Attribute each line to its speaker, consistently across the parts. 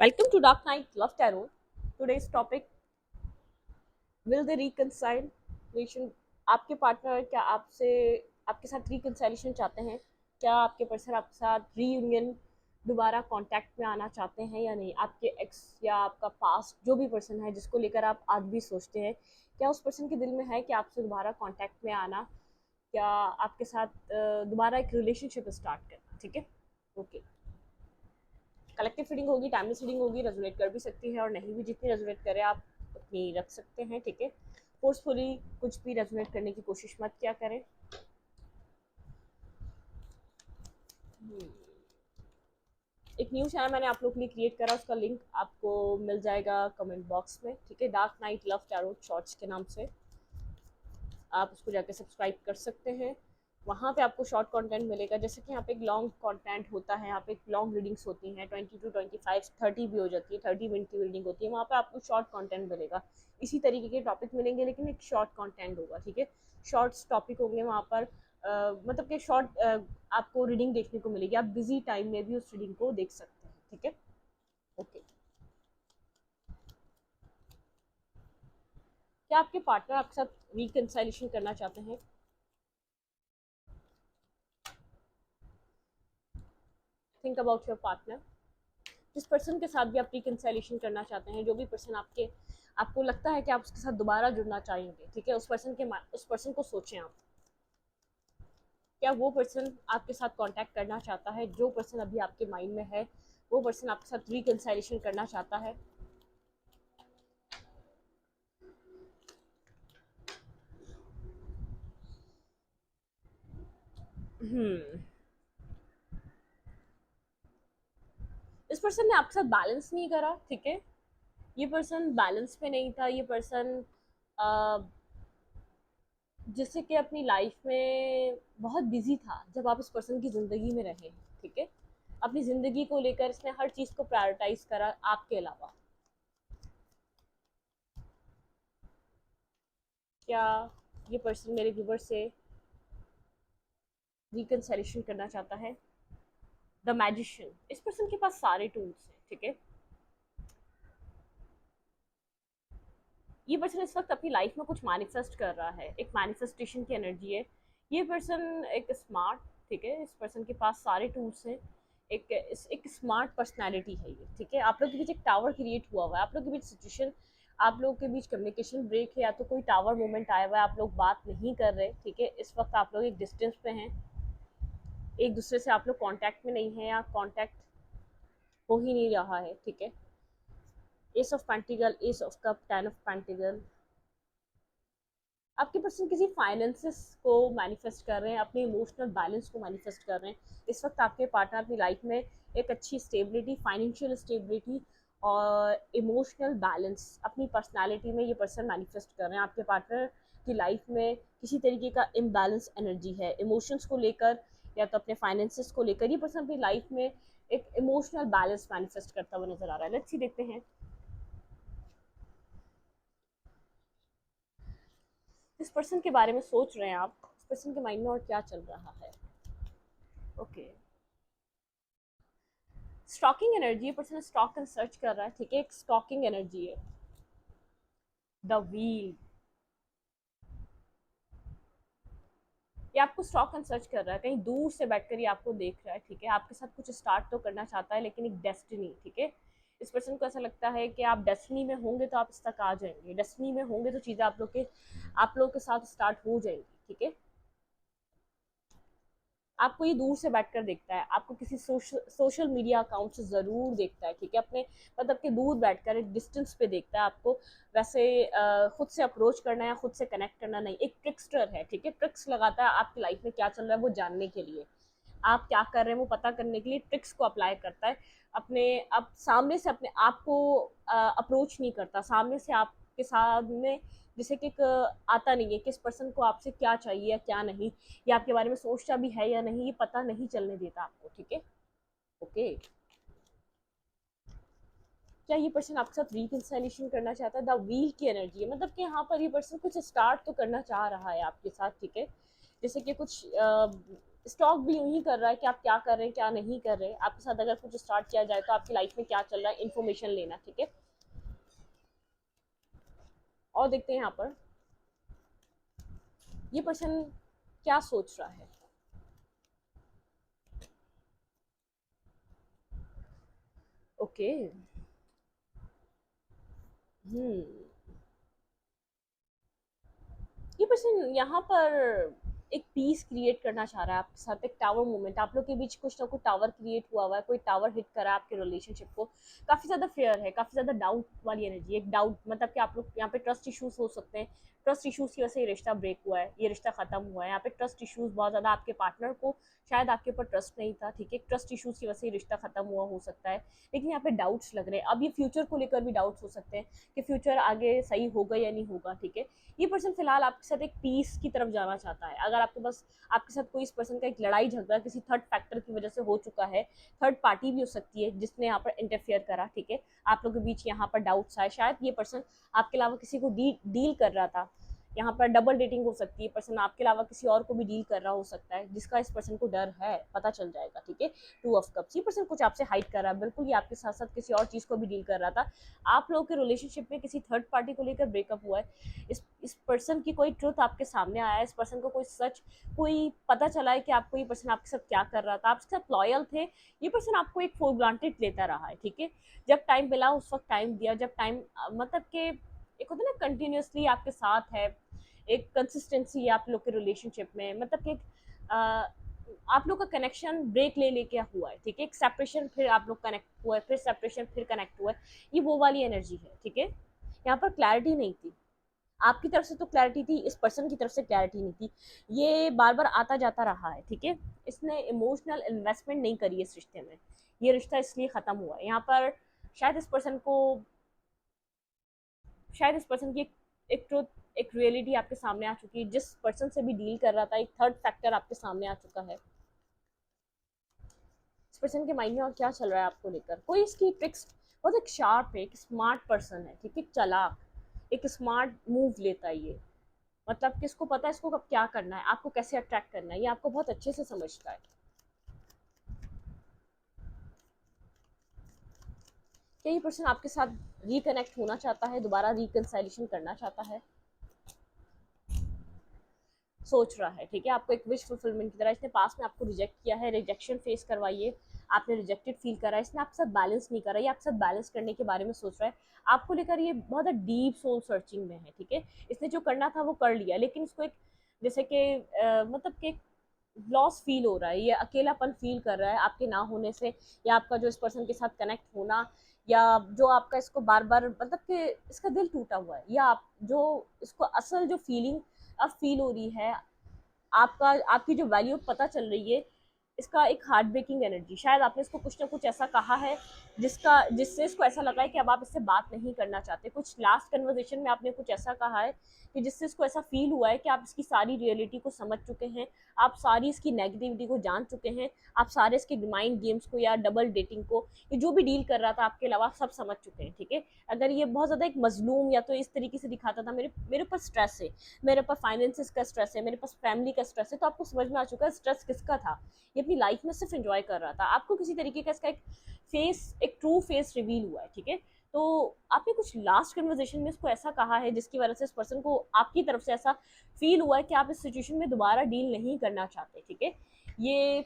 Speaker 1: Welcome to Dark Knight Love Tarot. Today's topic: Will they reconcile? Relation आपके partner क्या आपसे आपके साथ रिकंसाइलेशन चाहते हैं? क्या आपके पर्सन आपके साथ रीयूनियन दोबारा कांटेक्ट में आना चाहते हैं या नहीं? आपके एक्स या आपका पास्ट जो भी पर्सन है जिसको लेकर आप आज भी सोचते हैं, क्या उस पर्सन के दिल में है कि आपसे दोबारा कांटेक्ट में आना, क्या आपके साथ दोबारा एक रिलेशनशिप स्टार्ट करना? ठीक है, ओके। कलेक्टिव रीडिंग होगी, टाइमलेस रीडिंग होगी, रेजोनेट कर भी सकती है और नहीं भी। जितनी रेजोनेट करे आप उतनी रख सकते हैं, ठीक है। फोर्सफुली कुछ भी रेजोनेट करने की कोशिश मत क्या करें। एक न्यू चैनल मैंने आप लोग के लिए क्रिएट करा, उसका लिंक आपको मिल जाएगा कमेंट बॉक्स में, ठीक है। Dark night love tarot shorts के नाम से आप उसको जाके सब्सक्राइब कर सकते हैं। वहाँ पे आपको शॉर्ट कंटेंट मिलेगा, जैसे कि यहाँ पे एक लॉन्ग कंटेंट होता है, यहाँ पे एक लॉन्ग रीडिंग्स होती हैं, 20 to 25 30 भी हो जाती है, 30 मिनट की रीडिंग होती है। वहाँ पे आपको शॉर्ट कंटेंट मिलेगा, इसी तरीके के टॉपिक मिलेंगे लेकिन एक शॉर्ट कंटेंट होगा, ठीक है। शॉर्ट्स टॉपिक होंगे वहाँ पर, मतलब कि शॉर्ट आपको रीडिंग देखने को मिलेगी। आप बिजी टाइम में भी उस रीडिंग को देख सकते हैं, ठीक है, ओके। क्या आपके पार्टनर आपके साथ रिकंसाइलेशन करना चाहते हैं? Think about your partner. जिस पर्सन के साथ भी आप रिकंसाइलेशन करना चाहते हैं, जो भी पर्सन आपको लगता है कि आप उसके साथ दोबारा जुड़ना चाहेंगे, ठीक है, उस पर्सन को सोचें आप। क्या वो पर्सन आपके साथ कांटेक्ट करना चाहता है? जो पर्सन अभी आपके माइंड में है, वो पर्सन आपके साथ रिकंसाइलेशन करना चाहता है? हम्म इस पर्सन ने आपके साथ बैलेंस नहीं करा, ठीक है। ये पर्सन बैलेंस पे नहीं था। ये पर्सन जिससे कि अपनी लाइफ में बहुत बिजी था जब आप इस पर्सन की ज़िंदगी में रहे, ठीक है। अपनी ज़िंदगी को लेकर इसने हर चीज़ को प्रायोरिटाइज करा आपके अलावा। क्या ये पर्सन मेरे व्यूवर से रिकंसिलिएशन करना चाहता है? द मैजिशियन, इस पर्सन के पास सारे टूल्स हैं, ठीक है। ये पर्सन इस वक्त अपनी लाइफ में कुछ मैनिफेस्ट कर रहा है, एक मैनिफेस्टेशन की एनर्जी है। ये पर्सन एक स्मार्ट, ठीक है, इस पर्सन के पास सारे टूल्स हैं। एक स्मार्ट पर्सनैलिटी है ये, ठीक है। आप लोग के बीच एक टावर क्रिएट हुआ हुआ है, आप लोग के बीच सिचुएशन, आप लोग के बीच कम्युनिकेशन ब्रेक है, या तो कोई टावर मोमेंट आया हुआ है, आप लोग बात नहीं कर रहे, ठीक है। इस वक्त आप लोग एक डिस्टेंस पे हैं, एक दूसरे से आप लोग कांटेक्ट में नहीं है, या कांटेक्ट हो ही नहीं रहा है, ठीक है। S of pentacle, S of cup, ten of pentacle. आपके पर्सन किसी फाइनेंसेस को मैनिफेस्ट कर रहे हैं, अपने इमोशनल बैलेंस को मैनिफेस्ट कर रहे हैं। इस वक्त आपके पार्टनर अपनी लाइफ में एक अच्छी स्टेबिलिटी, फाइनेंशियल स्टेबिलिटी और इमोशनल बैलेंस अपनी पर्सनालिटी में ये पर्सन मैनिफेस्ट कर रहे हैं। आपके पार्टनर की लाइफ में किसी तरीके का इम्बैलेंस एनर्जी है इमोशंस को लेकर, या तो अपने फाइनेंसेस को लेकर। ये पर्सन अपनी लाइफ में एक इमोशनल बैलेंस मैनिफेस्ट करता हुआ नजर आ रहा है। लेट्स सी, देखते हैं इस पर्सन के बारे में सोच रहे हैं आप, इस पर्सन के माइंड में और क्या चल रहा है, okay. Stalking energy, person stalk and search कर रहा है, ठीक है, एक स्टॉकिंग एनर्जी है। द व्हील, ये आपको स्टॉक एंड सर्च कर रहा है, कहीं दूर से बैठकर ये आपको देख रहा है, ठीक है। आपके साथ कुछ स्टार्ट तो करना चाहता है, लेकिन एक डेस्टिनी, ठीक है। इस पर्सन को ऐसा लगता है कि आप डेस्टिनी में होंगे तो आप इस तक आ जाएंगे, डेस्टिनी में होंगे तो चीज़ें आप लोग के साथ स्टार्ट हो जाएंगी, ठीक है। आपको ये दूर से बैठकर देखता है, आपको किसी सोशल मीडिया अकाउंट से ज़रूर देखता है, ठीक है। अपने मतलब कि दूर बैठकर एक डिस्टेंस पे देखता है आपको। वैसे खुद से अप्रोच करना या खुद से कनेक्ट करना नहीं, एक ट्रिक्स्टर है, ठीक है। ट्रिक्स लगाता है आपकी लाइफ में क्या चल रहा है वो जानने के लिए, आप क्या कर रहे हैं वो पता करने के लिए ट्रिक्स को अप्लाई करता है। अपने अब सामने से अपने आप को अप्रोच नहीं करता, सामने से आपके सामने जैसे कि एक आता नहीं है कि इस पर्सन को आपसे क्या चाहिए या क्या नहीं, या आपके बारे में सोचता भी है या नहीं, ये पता नहीं चलने देता आपको, ठीक है, ओके। क्या ये पर्सन आपके साथ रिकंसिलिएशन करना चाहता है? द व्हील की एनर्जी है, मतलब कि यहाँ पर ये पर्सन कुछ स्टार्ट तो करना चाह रहा है आपके साथ, ठीक है। जैसे कि कुछ स्टॉक भी यूं ही कर रहा है कि आप क्या कर रहे हैं क्या नहीं कर रहे हैं। आपके साथ अगर कुछ स्टार्ट किया जाए तो आपकी लाइफ में क्या चल रहा है इन्फॉर्मेशन लेना, ठीक है। और देखते हैं यहाँ पर ये पर्सन क्या सोच रहा है। ओके। हम्म। ये पर्सन यहाँ पर एक पीस क्रिएट करना चाह रहा है आपके साथ, एक टावर मोमेंट, आप लोग के बीच कुछ ना कुछ टावर क्रिएट हुआ है, कोई टावर हिट करा है आपके रिलेशनशिप को। काफी ज्यादा फेयर है, काफी ज्यादा डाउट वाली एनर्जी, एक डाउट मतलब कि आप लोग यहाँ पे ट्रस्ट इश्यूज हो सकते हैं। ट्रस्ट इश्यूज की वजह से ये रिश्ता ब्रेक हुआ है, ये रिश्ता खत्म हुआ है। यहाँ पे ट्रस्ट इश्यूज बहुत ज्यादा, आपके पार्टनर को शायद आपके ऊपर ट्रस्ट नहीं था, ठीक है। ट्रस्ट इश्यूज की वजह से ये रिश्ता खत्म हुआ हो सकता है। लेकिन यहाँ पे डाउट्स लग रहे हैं, अब ये फ्यूचर को लेकर भी डाउट्स हो सकते हैं कि फ्यूचर आगे सही होगा या नहीं होगा, ठीक है। ये पर्सन फिलहाल आपके साथ एक पीस की तरफ जाना चाहता है। अगर आपके पास आपके साथ कोई इस पर्सन का एक लड़ाई झगड़ा किसी थर्ड फैक्टर की वजह से हो चुका है, थर्ड पार्टी भी हो सकती है जिसने यहाँ पर इंटरफेयर करा, ठीक है। आप लोगों के बीच यहाँ पर डाउट्स आए, शायद ये पर्सन आपके अलावा किसी को डील कर रहा था। यहाँ पर डबल डेटिंग हो सकती है, पर्सन आपके अलावा किसी और को भी डील कर रहा हो सकता है जिसका इस पर्सन को डर है, पता चल जाएगा, ठीक है। टू ऑफ कप्स, ये पर्सन कुछ आपसे हाइड कर रहा है, बिल्कुल ये आपके साथ साथ किसी और चीज को भी डील कर रहा था। आप लोगों के रिलेशनशिप में किसी थर्ड पार्टी को लेकर ब्रेकअप हुआ है। इस पर्सन की कोई ट्रुथ आपके सामने आया है, इस पर्सन को कोई सच, कोई पता चला है कि आपको ये पर्सन आपके साथ क्या कर रहा था, आपके साथ लॉयल थे। ये पर्सन आपको एक फॉर ग्रांटेड लेता रहा है, ठीक है। जब टाइम मिला उस वक्त टाइम दिया, जब टाइम मतलब के एक होता है ना कंटिन्यूसली आपके साथ है, एक कंसिस्टेंसी है आप लोग के रिलेशनशिप में, मतलब कि आप लोग का कनेक्शन ब्रेक ले लेके हुआ है, ठीक है। एक सेपरेशन, फिर आप लोग कनेक्ट हुआ है, फिर सेपरेशन, फिर कनेक्ट हुआ है। ये वो वाली एनर्जी है, ठीक है। यहाँ पर क्लैरिटी नहीं थी, आपकी तरफ से तो क्लैरिटी थी, इस पर्सन की तरफ से क्लैरिटी नहीं थी। ये बार बार आता जाता रहा है, ठीक है। इसने इमोशनल इन्वेस्टमेंट नहीं करी इस रिश्ते में, ये रिश्ता इसलिए खत्म हुआ है। यहाँ पर शायद इस पर्सन को, शायद इस पर्सन की एक ट्रुथ, एक रियलिटी आपके सामने आ चुकी है। जिस पर्सन से भी डील कर रहा था, एक थर्ड फैक्टर आपके सामने आ चुका है। इस पर्सन के माइंड में और क्या चल रहा है आपको लेकर, कोई इसकी ट्रिक्स, बहुत एक शार्प है, एक स्मार्ट पर्सन है, ठीक है, चालाक, एक स्मार्ट मूव लेता है ये। मतलब कि इसको पता है इसको कब क्या करना है, आपको कैसे अट्रैक्ट करना है, ये आपको बहुत अच्छे से समझता है। क्या ये पर्सन आपके साथ रिकनेक्ट होना चाहता है, दोबारा रिकनसाइलेशन करना चाहता है, सोच रहा है, ठीक है। आपको एक विश फुलफिलमेंट की तरह, इसने पास में आपको रिजेक्ट किया है, रिजेक्शन फेस करवाइए, आपने रिजेक्टेड फील करा है, इसने आपके साथ बैलेंस नहीं करा, ये आपके साथ बैलेंस करने के बारे में सोच रहा है। आपको लेकर ये बहुत डीप सोल सर्चिंग में है, ठीक है। इसने जो करना था वो कर लिया, लेकिन इसको एक जैसे कि मतलब कि लॉस फील हो रहा है, ये अकेलापन फील कर रहा है आपके ना होने से, या आपका जो इस पर्सन के साथ कनेक्ट होना, या जो आपका इसको बार बार मतलब कि इसका दिल टूटा हुआ है, या आप जो इसको असल जो फीलिंग अब फील हो रही है, आपका आपकी जो वैल्यू पता चल रही है, इसका एक हार्ट ब्रेकिंग एनर्जी। शायद आपने इसको कुछ ना कुछ ऐसा कहा है जिससे इसको ऐसा लगा है कि अब आप इससे बात नहीं करना चाहते। कुछ लास्ट कन्वर्सेशन में आपने कुछ ऐसा कहा है कि जिससे इसको ऐसा फील हुआ है कि आप इसकी सारी रियलिटी को समझ चुके हैं, आप सारी इसकी नेगेटिविटी को जान चुके हैं, आप सारे इसके माइंड गेम्स को या डबल डेटिंग को, ये जो भी डील कर रहा था आपके अलावा, सब समझ चुके हैं, ठीक है। अगर ये बहुत ज़्यादा एक मजलूम या तो इस तरीके से दिखाता था, मेरे मेरे ऊपर स्ट्रेस है, मेरे पास फाइनेंसिस का स्ट्रेस है, मेरे पास फैमिली का स्ट्रेस है, तो आपको समझ में आ चुका है स्ट्रेस किसका था। ये अपनी लाइफ में सिर्फ एंजॉय कर रहा था, आपको किसी तरीके का इसका एक फेस, एक ट्रू फेस रिवील हुआ है, ठीक है। तो आपने कुछ लास्ट कन्वर्सेशन में इसको ऐसा कहा है जिसकी वजह से इस पर्सन को आपकी तरफ से ऐसा फील हुआ है कि आप इस सिचुएशन में दोबारा डील नहीं करना चाहते, ठीक है। ये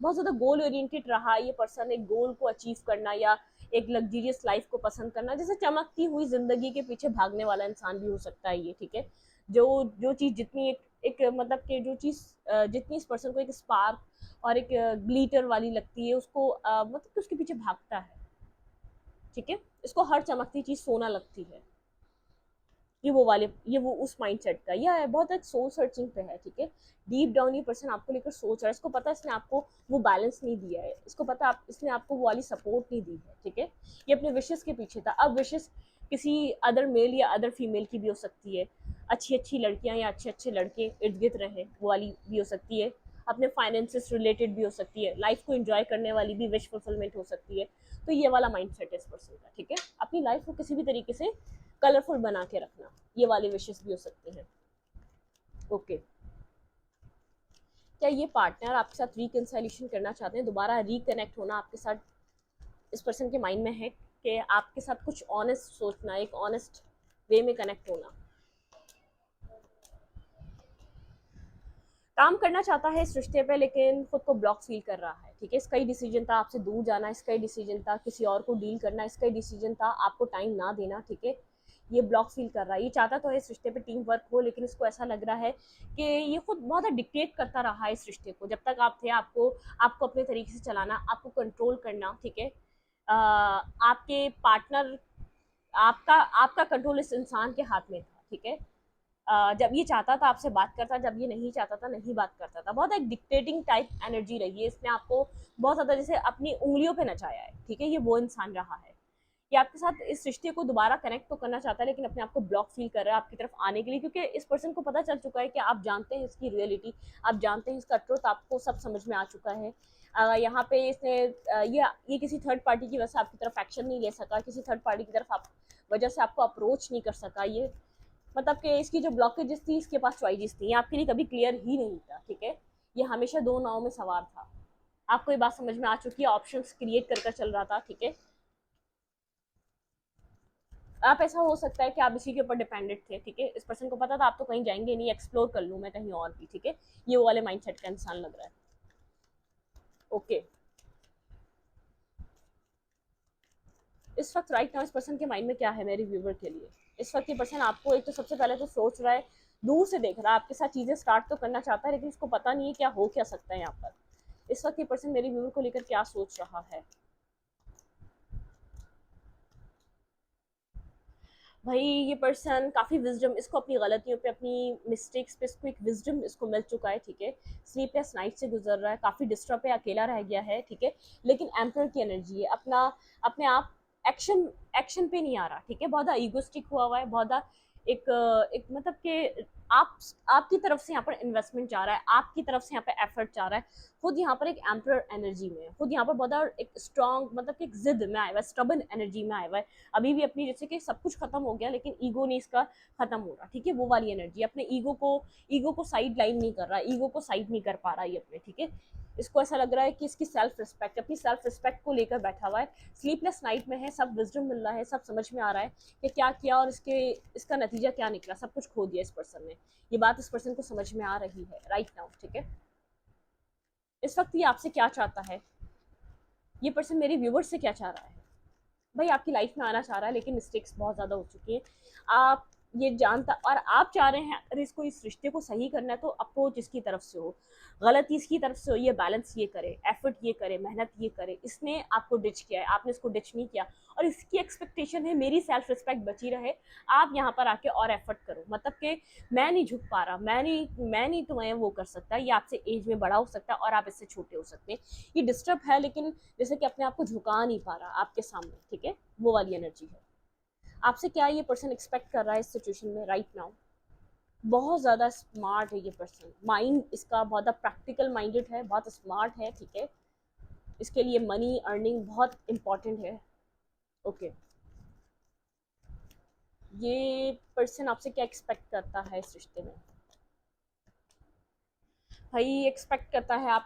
Speaker 1: बहुत ज़्यादा गोल ओरिएंटेड रहा, ये पर्सन एक गोल को अचीव करना या एक लग्जरियस लाइफ को पसंद करना, जैसे चमकती हुई जिंदगी के पीछे भागने वाला इंसान भी हो सकता है ये, ठीक है। जो जो चीज़ जितनी एक मतलब कि जो चीज़ जितनी इस पर्सन को एक स्पार्क और एक ग्लीटर वाली लगती है, उसको मतलब कि उसके पीछे भागता है, ठीक है। इसको हर चमकती चीज़ सोना लगती है। ये वो उस माइंडसेट का, यह है बहुत एक सोल सर्चिंग पे है, ठीक है। डीप डाउन ये पर्सन आपको लेकर सोच रहा है, इसको पता है इसने आपको वो बैलेंस नहीं दिया है, इसको पता आप इसने आपको वो वाली सपोर्ट नहीं दी है, ठीक है। ये अपने विशेस के पीछे था, अब विशेस किसी अदर मेल या अदर फीमेल की भी हो सकती है, अच्छी अच्छी लड़कियां या अच्छे अच्छे लड़के इर्द गिर्द रहे वो वाली भी हो सकती है, अपने फाइनेंसेस रिलेटेड भी हो सकती है, लाइफ को एंजॉय करने वाली भी विश फुलफिलमेंट हो सकती है। तो ये वाला माइंडसेट है इस पर्सन का, ठीक है। अपनी लाइफ को किसी भी तरीके से कलरफुल बना के रखना, ये वाले विशेस भी हो सकते हैं, ओके। क्या ये पार्टनर आपके साथ रिकंसिलिएशन करना चाहते हैं, दोबारा रिकनेक्ट होना आपके साथ इस पर्सन के माइंड में है कि आपके साथ कुछ ऑनेस्ट सोचना, एक ऑनेस्ट वे में कनेक्ट होना, काम करना चाहता है इस रिश्ते पे लेकिन खुद को ब्लॉक फील कर रहा है, ठीक है। इसका ही डिसीजन था आपसे दूर जाना, इसका ही डिसीजन था किसी और को डील करना, इसका ही डिसीजन था आपको टाइम ना देना, ठीक है। ये ब्लॉक फील कर रहा है, ये चाहता तो है इस रिश्ते पे टीम वर्क हो, लेकिन इसको ऐसा लग रहा है कि ये खुद बहुत डिक्टेट करता रहा है इस रिश्ते को। जब तक आप थे आपको आपको अपने तरीके से चलाना, आपको कंट्रोल करना, ठीक है। आपके पार्टनर, आपका आपका कंट्रोल इस इंसान के हाथ में था, ठीक है। जब ये चाहता था आपसे बात करता, जब ये नहीं चाहता था नहीं बात करता था। बहुत एक डिक्टेटिंग टाइप एनर्जी रही है इसने, आपको बहुत ज़्यादा जैसे अपनी उंगलियों पे नचाया है, ठीक है। ये वो इंसान रहा है, ये आपके साथ इस रिश्ते को दोबारा कनेक्ट तो करना चाहता है लेकिन अपने आप को ब्लॉक फील कर रहा है आपकी तरफ आने के लिए, क्योंकि इस पर्सन को पता चल चुका है कि आप जानते हैं इसकी रियलिटी, आप जानते हैं इसका ट्रुथ, आपको सब समझ में आ चुका है। यहाँ पे इसने ये किसी थर्ड पार्टी की वजह से आपकी तरफ एक्शन नहीं ले सका, किसी थर्ड पार्टी की तरफ आप वजह से आपको अप्रोच नहीं कर सका। ये मतलब कि इसकी जो ब्लॉकेजेस थी, इसके पास चॉइसेस थी, ये आपके लिए कभी क्लियर ही नहीं था, ठीक है। ये हमेशा दो नाव में सवार था। आपको ये बात समझ में आ चुकी है, ऑप्शंस क्रिएट कर चल रहा था, ठीक है। आप ऐसा हो सकता है कि आप इसी के ऊपर डिपेंडेंट थे, ठीक है। इस पर्सन को पता था आप तो कहीं जाएंगे नहीं, एक्सप्लोर कर लूँ मैं कहीं और भी, ठीक है। ये वो वाले माइंडसेट का इंसान लग रहा है। ओके, इस वक्त राइट नाउ इस पर्सन के माइंड में क्या है मेरे व्यूवर के लिए? इस वक्त ये पर्सन आपको एक तो सबसे पहले तो सोच रहा है, दूर से देख रहा है, आपके साथ चीज़ें स्टार्ट तो करना चाहता है लेकिन इसको पता नहीं है क्या हो क्या सकता है यहाँ पर। इस वक्त ये पर्सन मेरे व्यूवर को लेकर क्या सोच रहा है? भाई ये पर्सन काफ़ी विजडम, इसको अपनी गलतियों पे, अपनी मिस्टेक्स पे इसको एक विजडम इसको मिल चुका है, ठीक है। स्लीपलेस नाइट से गुजर रहा है, काफ़ी डिस्टर्ब है, अकेला रह गया है, ठीक है। लेकिन एम्पर की एनर्जी है, अपना अपने आप एक्शन एक्शन पे नहीं आ रहा, ठीक है। बहुत ईगोस्टिक हुआ है, बहुत एक एक मतलब कि आप आपकी तरफ से यहाँ पर इन्वेस्टमेंट जा रहा है, आपकी तरफ से यहाँ पे एफर्ट जा रहा है, खुद यहाँ पर एक एम्पर एनर्जी में है, खुद यहाँ पर बहुत एक स्ट्रॉन्ग मतलब कि एक जिद में आया हुआ है, स्टबन एनर्जी में आया हुआ है। अभी भी अपनी जैसे कि सब कुछ खत्म हो गया लेकिन ईगो नहीं इसका खत्म हो रहा, ठीक है। वो वाली एनर्जी, अपने ईगो को साइड लाइन नहीं कर रहा, ईगो को साइड नहीं कर पा रहा ये अपने, ठीक है। इसको ऐसा लग रहा है कि इसकी सेल्फ रिस्पेक्ट, अपनी सेल्फ रिस्पेक्ट को लेकर बैठा हुआ है, स्लीपलेस नाइट में है, सब विजडम मिल रहा है, सब समझ में आ रहा है कि क्या किया और इसका नतीजा क्या निकला, सब कुछ खो दिया इस पर्सन ने। ये बात इस पर्सन को समझ में आ रही है राइट नाउ, ठीक है। इस वक्त ये आपसे क्या चाहता है, ये पर्सन मेरे व्यूवर से क्या चाह रहा है? भाई आपकी लाइफ में आना चाह रहा है लेकिन मिस्टेक्स बहुत ज़्यादा हो चुकी हैं, आप ये जानता, और आप चाह रहे हैं अगर इसको इस रिश्ते को सही करना है तो अप्रोच इसकी तरफ से हो, गलती इसकी तरफ से हो, ये बैलेंस ये करे, एफर्ट ये करे, मेहनत ये करे। इसने आपको डिच किया है, आपने इसको डिच नहीं किया, और इसकी एक्सपेक्टेशन है मेरी सेल्फ रिस्पेक्ट बची रहे, आप यहाँ पर आके और एफर्ट करो, मतलब कि मैं नहीं झुक पा रहा, मैं नहीं तुम्हें वो कर सकता, ये आपसे एज में बड़ा हो सकता है और आप इससे छोटे हो सकते हैं, ये डिस्टर्ब है लेकिन जैसे कि अपने आप को झुका नहीं पा रहा आपके सामने, ठीक है। वो वाली एनर्जी है। आपसे क्या ये पर्सन एक्सपेक्ट कर रहा है इस सिचुएशन में राइट नाउ? बहुत ज़्यादा स्मार्ट है ये पर्सन, माइंड इसका बहुत प्रैक्टिकल माइंडेड है, बहुत स्मार्ट है, ठीक है। इसके लिए मनी अर्निंग बहुत इंपॉर्टेंट है। ओके, ये पर्सन आपसे क्या एक्सपेक्ट करता है इस रिश्ते में? भाई एक्सपेक्ट करता है आप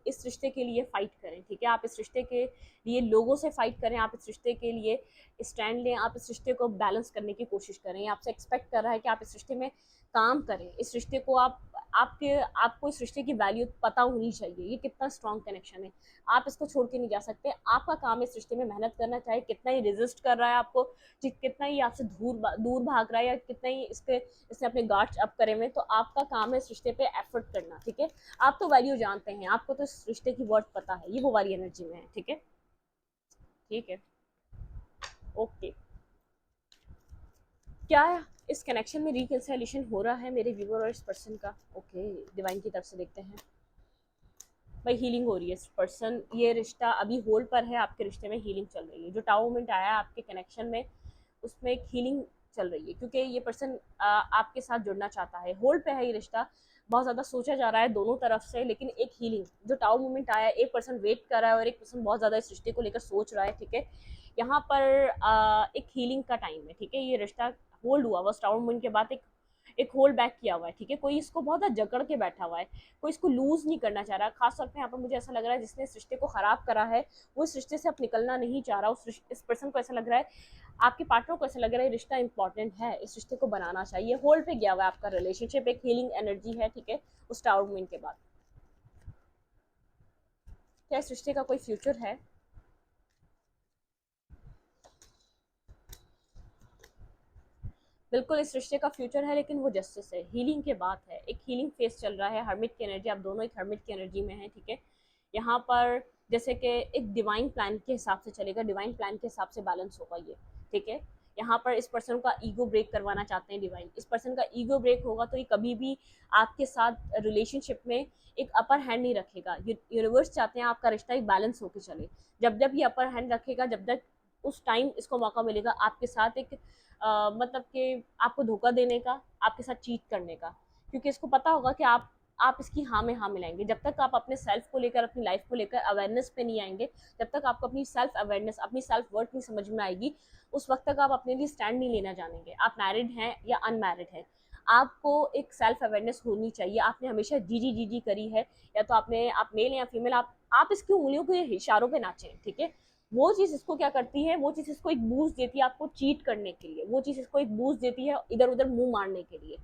Speaker 1: इस रिश्ते के लिए फ़ाइट करें, ठीक है। आप इस रिश्ते के लिए लोगों से फ़ाइट करें, आप इस रिश्ते के लिए स्टैंड लें, आप इस रिश्ते को बैलेंस करने की कोशिश करें। आपसे एक्सपेक्ट कर रहा है कि आप इस रिश्ते में काम करें, इस रिश्ते को आपको इस रिश्ते की वैल्यू पता होनी चाहिए, ये कितना स्ट्रॉन्ग कनेक्शन है, आप इसको छोड़ के नहीं जा सकते। आपका काम है इस रिश्ते में मेहनत करना, चाहे कितना ही रेजिस्ट कर रहा है आपको, कितना ही आपसे दूर भाग रहा है, या कितना ही इसने अपने गार्ड्स अप करे हुए, तो आपका काम है इस रिश्ते पे एफर्ट करना, ठीक है। आप तो वैल्यू जानते हैं, आपको तो इस रिश्ते की वर्थ पता है, ये वो वाली एनर्जी में है, ठीक है। ठीक है, ओके। क्या इस कनेक्शन में रिकंसिलिएशन हो रहा है मेरे व्यूअर और इस पर्सन का? ओके, डिवाइन की तरफ से देखते हैं। भाई हीलिंग हो रही है इस पर्सन, ये रिश्ता अभी होल्ड पर है, आपके रिश्ते में हीलिंग चल रही है। जो टाउ मोमेंट आया है आपके कनेक्शन में, उसमें एक हीलिंग चल रही है, क्योंकि ये पर्सन आपके साथ जुड़ना चाहता है। होल्ड पे है ये रिश्ता, बहुत ज़्यादा सोचा जा रहा है दोनों तरफ से, लेकिन एक हीलिंग, जो टाउ मोमेंट आया है, एक पर्सन वेट कर रहा है और एक पर्सन बहुत ज़्यादा इस रिश्ते को लेकर सोच रहा है, ठीक है। यहाँ पर एक हीलिंग का टाइम है, ठीक है। ये रिश्ता होल्ड हुआ, बस टाउ मोमेंट के बाद एक होल्ड बैक किया हुआ है, ठीक है, कोई इसको बहुत ज़्यादा जकड़ के बैठा हुआ है, कोई इसको लूज नहीं करना चाह रहा। खास तौर पे यहाँ पर मुझे ऐसा लग रहा है जिसने इस रिश्ते को खराब करा है वो इस रिश्ते से अब निकलना नहीं चाह रहा। इस पर्सन को ऐसा लग रहा है, आपके पार्टनर को ऐसा लग रहा है रिश्ता इंपॉर्टेंट है, इस रिश्ते को बनाना चाहिए, होल्ड पे गया हुआ है आपका रिलेशनशिप, एक हीलिंग एनर्जी है, ठीक है, उस टावर मूवमेंट के बाद। क्या इस रिश्ते का कोई फ्यूचर है? बिल्कुल इस रिश्ते का फ्यूचर है, लेकिन वो जस्टिस है, हीलिंग के बाद है, एक हीलिंग फेस चल रहा है, हर्मिट की एनर्जी, आप दोनों एक हर्मिट की एनर्जी में हैं, ठीक है। यहाँ पर जैसे कि एक डिवाइन प्लान के हिसाब से चलेगा, डिवाइन प्लान के हिसाब से बैलेंस होगा ये, ठीक है। यहाँ पर इस पर्सन का ईगो ब्रेक करवाना चाहते हैं डिवाइन, इस पर्सन का ईगो ब्रेक होगा तो ये कभी भी आपके साथ रिलेशनशिप में एक अपर हैंड नहीं रखेगा। यूनिवर्स चाहते हैं आपका रिश्ता एक बैलेंस होकर चले, जब जब ये अपर हैंड रखेगा, जब तक उस टाइम इसको मौका मिलेगा आपके साथ एक मतलब कि आपको धोखा देने का, आपके साथ चीट करने का, क्योंकि इसको पता होगा कि आप इसकी हाँ में हाँ मिलाएंगे। जब तक आप अपने सेल्फ को लेकर, अपनी लाइफ को लेकर अवेयरनेस पे नहीं आएंगे, जब तक आपको अपनी सेल्फ अवेयरनेस, अपनी सेल्फ वर्थ नहीं समझ में आएगी, उस वक्त तक आप अपने लिए स्टैंड नहीं लेना जानेंगे। आप मैरिड हैं या अनमैरिड हैं, आपको एक सेल्फ अवेयरनेस होनी चाहिए। आपने हमेशा जी जी करी है, या तो आप मेल या फीमेल, आप इसकी उंगलियों के इशारों पे नाचें, ठीक है। वो चीज़ इसको क्या करती है, वो चीज़ इसको एक बूस्ट देती है आपको चीट करने के लिए, वो चीज़ इसको एक बूस्ट देती है इधर उधर मुंह मारने के लिए।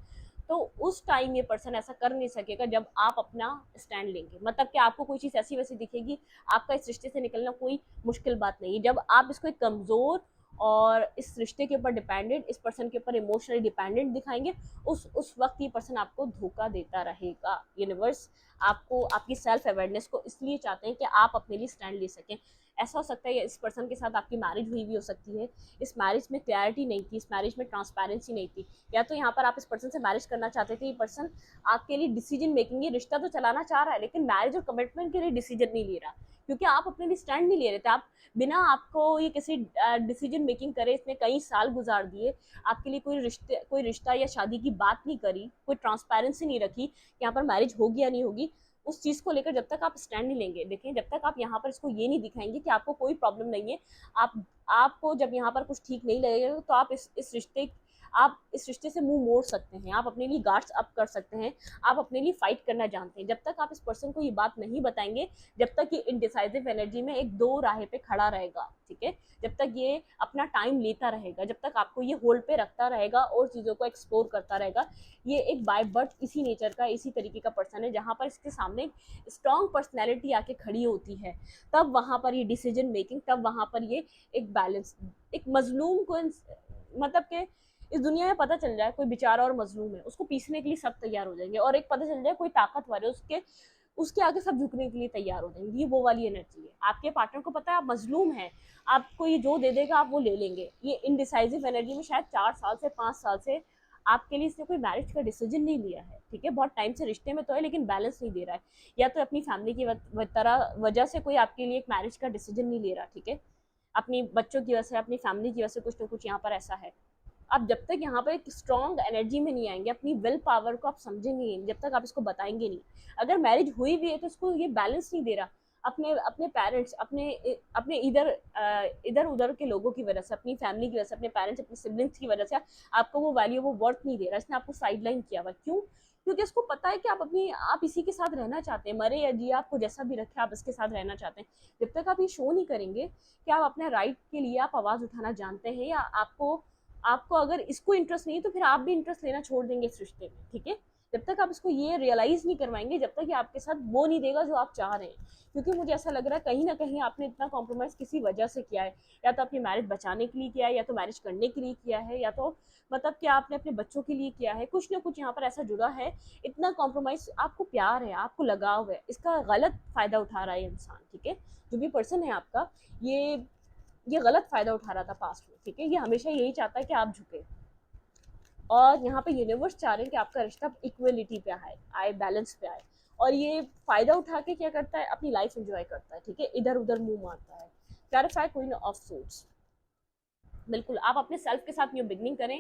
Speaker 1: तो उस टाइम ये पर्सन ऐसा कर नहीं सकेगा जब आप अपना स्टैंड लेंगे, मतलब कि आपको कोई चीज़ ऐसी वैसी दिखेगी, आपका इस रिश्ते से निकलना कोई मुश्किल बात नहीं है। जब आप इसको एक कमज़ोर और इस रिश्ते के ऊपर डिपेंडेंट, इस पर्सन के ऊपर इमोशनली डिपेंडेंट दिखाएंगे, उस वक्त ये पर्सन आपको धोखा देता रहेगा। यूनिवर्स आपको, आपकी सेल्फ अवेयरनेस को इसलिए चाहते हैं कि आप अपने लिए स्टैंड ले सकें। ऐसा हो सकता है इस पर्सन के साथ आपकी मैरिज हुई भी हो सकती है, इस मैरिज में क्लैरिटी नहीं थी, इस मैरिज में ट्रांसपेरेंसी नहीं थी, या तो यहाँ पर आप इस पर्सन से मैरिज करना चाहते थे, ये पर्सन आपके लिए डिसीजन मेकिंग, ये रिश्ता तो चलाना चाह रहा है लेकिन मैरिज और कमिटमेंट के लिए डिसीजन नहीं ले रहा, क्योंकि आप अपने लिए स्टैंड नहीं ले रहे थे। आप बिना आपको ये किसी डिसीजन मेकिंग करे इसने कई साल गुजार दिए, आपके लिए कोई रिश्ता या शादी की बात नहीं करी, कोई ट्रांसपेरेंसी नहीं रखी कि यहाँ पर मैरिज होगी या नहीं होगी। उस चीज़ को लेकर जब तक आप स्टैंड नहीं लेंगे, देखें, जब तक आप यहाँ पर इसको ये नहीं दिखाएंगे कि आपको कोई प्रॉब्लम नहीं है, आप आपको जब यहाँ पर कुछ ठीक नहीं लगेगा तो आप इस रिश्ते से मुंह मोड़ सकते हैं, आप अपने लिए गार्ड्स अप कर सकते हैं, आप अपने लिए फाइट करना जानते हैं। जब तक आप इस पर्सन को ये बात नहीं बताएंगे, जब तक ये इनडिसाइसिव एनर्जी में एक दो राह पे खड़ा रहेगा, ठीक है, जब तक ये अपना टाइम लेता रहेगा, जब तक आपको ये होल्ड पे रखता रहेगा और चीज़ों को एक्सप्लोर करता रहेगा, ये एक बाय बर्थ इसी नेचर का, इसी तरीके का पर्सन है। जहाँ पर इसके सामने स्ट्रॉन्ग पर्सनैलिटी आके खड़ी होती है, तब वहाँ पर ये डिसीजन मेकिंग, तब वहाँ पर ये एक बैलेंस, एक मजलूम को मतलब के इस दुनिया में पता चल जाए कोई बेचारा और मजलूम है, उसको पीसने के लिए सब तैयार हो जाएंगे, और एक पता चल जाए कोई ताकतवर है, उसके उसके आगे सब झुकने के लिए तैयार हो जाएंगे। ये वो वाली एनर्जी है। आपके पार्टनर को पता है आप मजलूम हैं, आपको ये जो दे देगा आप वो ले लेंगे। ये इनडिसाइसिव एनर्जी में शायद 4 साल से 5 साल से आपके लिए इसने कोई मैरिज का डिसीजन नहीं लिया है, ठीक है, बहुत टाइम से रिश्ते में तो है लेकिन बैलेंस नहीं दे रहा है, या तो अपनी फैमिली की वजह से कोई आपके लिए एक मैरिज का डिसीजन नहीं ले रहा, ठीक है, अपनी बच्चों की वजह से, अपनी फैमिली की वजह से, कुछ ना कुछ यहाँ पर ऐसा है। आप जब तक यहाँ पर एक स्ट्रॉन्ग एनर्जी में नहीं आएंगे, अपनी विल पावर को आप समझेंगे नहीं, जब तक आप इसको बताएंगे नहीं। अगर मैरिज हुई भी है तो इसको ये बैलेंस नहीं दे रहा, अपने अपने पेरेंट्स, अपने अपने इधर उधर के लोगों की वजह से, अपनी फैमिली की वजह से, अपने पेरेंट्स, अपने सिबलिंग्स की वजह से आपको वो वैल्यू, वो वर्थ नहीं दे रहा, इसने आपको साइड लाइन किया हुआ। क्यों? क्योंकि इसको पता है कि आप इसी के साथ रहना चाहते हैं, मरे या जिए आपको जैसा भी रखे आप इसके साथ रहना चाहते हैं। जब तक आप ये शो नहीं करेंगे कि आप अपने राइट के लिए आप आवाज़ उठाना जानते हैं, या आपको आपको अगर इसको इंटरेस्ट नहीं है तो फिर आप भी इंटरेस्ट लेना छोड़ देंगे इस रिश्ते में, ठीक है। जब तक आप इसको ये रियलाइज नहीं करवाएंगे, जब तक ये आपके साथ वो नहीं देगा जो आप चाह रहे हैं, क्योंकि मुझे ऐसा लग रहा है कहीं ना कहीं आपने इतना कॉम्प्रोमाइज़ किसी वजह से किया है, या तो अपनी मैरिज बचाने के लिए किया है, या तो मैरिज करने के लिए किया है, या तो मतलब कि आपने अपने बच्चों के लिए किया है, कुछ ना कुछ यहाँ पर ऐसा जुड़ा है। इतना कॉम्प्रोमाइज़, आपको प्यार है, आपको लगाव है, इसका गलत फ़ायदा उठा रहा है इंसान, ठीक है। जो भी पर्सन है आपका, ये ये गलत फ़ायदा उठा रहा था पास्ट में, ठीक है। ये हमेशा यही चाहता है कि आप झुके, और यहाँ पे यूनिवर्स चाह रहे हैं कि आपका रिश्ता इक्वलिटी पे आए बैलेंस पे आए, और ये फ़ायदा उठा के क्या करता है, अपनी लाइफ एंजॉय करता है, ठीक है, इधर उधर मुंह मारता है। क्लैरिफाई क्वीन ऑफ सोर्स, बिल्कुल आप अपने सेल्फ के साथ न्यू बिगनिंग करें,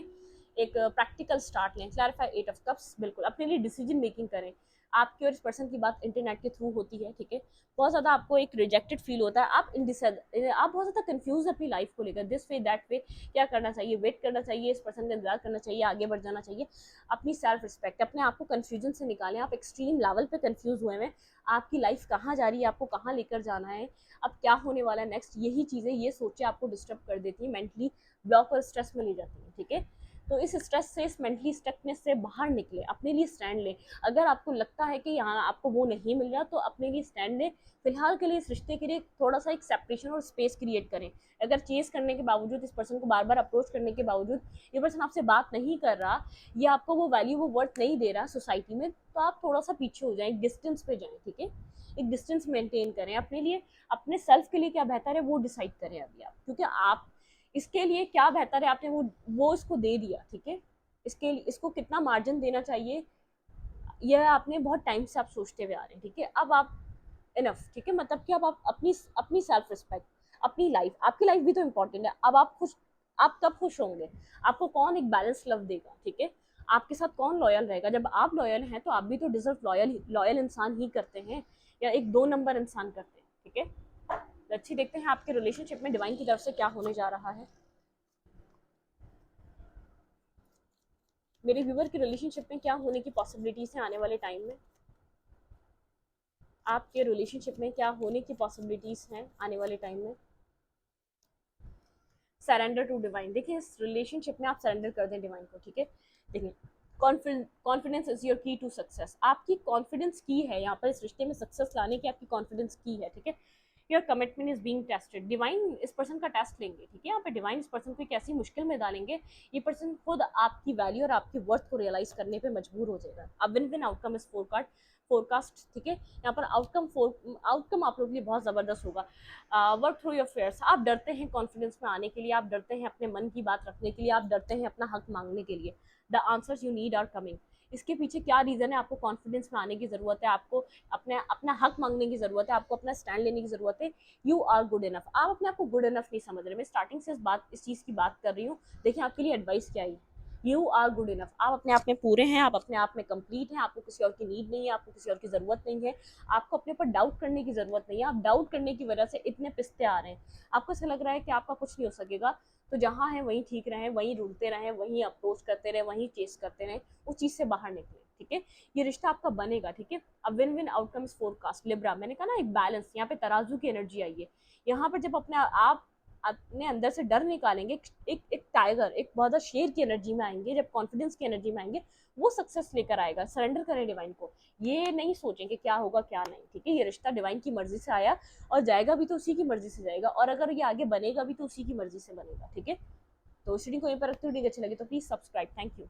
Speaker 1: एक प्रैक्टिकल स्टार्ट लें। क्लैरिफाई 8 ऑफ कप्स, बिल्कुल अपने लिए डिसीजन मेकिंग करें, आपकी और इस पर्सन की बात इंटरनेट के थ्रू होती है, ठीक है, बहुत ज़्यादा आपको एक रिजेक्टेड फील होता है, आप बहुत ज़्यादा कंफ्यूज अपनी लाइफ को लेकर, दिस वे दैट वे, क्या करना चाहिए, वेट करना चाहिए, इस पर्सन का इंतजार करना चाहिए, आगे बढ़ जाना चाहिए। अपनी सेल्फ रिस्पेक्ट, अपने आप को कन्फ्यूजन से निकालें। आप एक्सट्रीम लेवल पे कंफ्यूज हुए हैं, आपकी लाइफ कहाँ जा रही है, आपको कहाँ लेकर जाना है, अब क्या होने वाला है नेक्स्ट, यही चीज़ें, ये सोचे आपको डिस्टर्ब कर देती है, मेंटली ब्लॉक और स्ट्रेस में ले जाती है, ठीक है। तो इस स्ट्रेस से, इस मेंटली स्टकनेस से बाहर निकले, अपने लिए स्टैंड लें। अगर आपको लगता है कि यहाँ आपको वो नहीं मिल रहा, तो अपने लिए स्टैंड लें। फिलहाल के लिए इस रिश्ते के लिए थोड़ा सा एक सेपरेशन और स्पेस क्रिएट करें। अगर चेस करने के बावजूद, इस पर्सन को बार बार अप्रोच करने के बावजूद ये पर्सन आपसे बात नहीं कर रहा, या आपको वो वैल्यू, वो वर्थ नहीं दे रहा सोसाइटी में, तो आप थोड़ा सा पीछे हो जाएं, डिस्टेंस पे जाएं, ठीक है। एक डिस्टेंस मेंटेन करें अपने लिए, अपने सेल्फ के लिए क्या बेहतर है वो डिसाइड करें अभी आप, क्योंकि आप इसके लिए क्या बेहतर है, आपने वो इसको दे दिया, ठीक है। इसको कितना मार्जिन देना चाहिए, यह आपने बहुत टाइम से आप सोचते हुए आ रहे हैं, ठीक है। अब आप इनफ, ठीक है, मतलब कि अब आप अपनी अपनी सेल्फ रिस्पेक्ट, अपनी लाइफ, आपकी लाइफ भी तो इम्पोर्टेंट है। अब आप खुश, आप तब खुश होंगे, आपको कौन एक बैलेंस लव देगा, ठीक है। आपके साथ कौन लॉयल रहेगा, जब आप लॉयल हैं तो आप भी तो डिजर्व लॉयल लॉयल इंसान ही करते हैं, या एक 2 नंबर इंसान करते हैं, ठीक है। अच्छी देखते हैं आपके रिलेशनशिप में डिवाइन की तरफ से क्या होने जा रहा है। मेरे व्यूवर की रिलेशनशिप में क्या होने की पॉसिबिलिटीज है आने वाले टाइम में, आपके रिलेशनशिप में क्या होने की पॉसिबिलिटीज हैं आने वाले टाइम में। सरेंडर टू डिवाइन, देखिए इस रिलेशनशिप में आप सरेंडर कर दें डिवाइन को, ठीक है। देखिए कॉन्फिडेंस इज योर की टू सक्सेस, आपकी कॉन्फिडेंस की है यहाँ पर इस रिश्ते में सक्सेस लाने की, आपकी कॉन्फिडेंस की है, ठीक है। Your commitment is being tested, divine इस पर्सन का टेस्ट लेंगे, ठीक है। यहाँ पे डिवाइन इस पर्सन को एक ऐसी मुश्किल में डालेंगे, ये पर्सन खुद आपकी वैल्यू और आपकी वर्थ को रियलाइज करने पे मजबूर हो जाएगा। अब विन विन आउटकम इस फोरकास्ट, ठीक है। यहाँ पर आउटकम आप लोग के लिए बहुत ज़बरदस्त होगा। वर्क थ्रू योर फेयर्स, आप डरते हैं कॉन्फिडेंस में आने के लिए, आप डरते हैं अपने मन की बात रखने के लिए, आप डरते हैं अपना हक मांगने के लिए। The answers you need are coming, इसके पीछे क्या रीज़न है, आपको कॉन्फिडेंस में आने की ज़रूरत है, आपको अपना हक मांगने की ज़रूरत है, आपको अपना स्टैंड लेने की ज़रूरत है। यू आर गुड इनफ, आप अपने आप को गुड इनफ नहीं समझ रहे। मैं स्टार्टिंग से इस चीज़ की बात कर रही हूँ, देखिए आपके लिए एडवाइस क्या है। यू आर गुड इनफ, आप अपने आप में पूरे हैं, आप अपने आप में कंप्लीट हैं, आपको किसी और की नीड नहीं है, आपको किसी और की ज़रूरत नहीं है, आपको अपने पर डाउट करने की ज़रूरत नहीं है। आप डाउट करने की वजह से इतने पिसते आ रहे हैं, आपको ऐसा लग रहा है कि आपका कुछ नहीं हो सकेगा, तो जहाँ है वहीं ठीक रहें, वहीं रुकते रहें, वहीं अप्रोच करते रहें, वहीं चेस करते रहें, उस चीज़ से बाहर निकले, ठीक है। ये रिश्ता आपका बनेगा, ठीक है। अब win win outcomes forecast Libra, मैंने कहा ना एक बैलेंस, यहाँ पे तराजू की एनर्जी आई है। यहाँ पर जब आप अपने अंदर से डर निकालेंगे, एक टाइगर, एक बहुत ज़्यादा शेर की एनर्जी में आएंगे, जब कॉन्फिडेंस की एनर्जी में आएंगे, वो सक्सेस लेकर आएगा। सरेंडर करें डिवाइन को, ये नहीं सोचेंगे क्या होगा क्या नहीं, ठीक है। ये रिश्ता डिवाइन की मर्जी से आया और जाएगा भी तो उसी की मर्जी से जाएगा, और अगर ये आगे बनेगा भी तो उसी की मर्जी से बनेगा, ठीक है। तो इस वीडियो को यहीं पर रखते हुए अच्छी लगी तो प्लीज सब्सक्राइब, थैंक यू।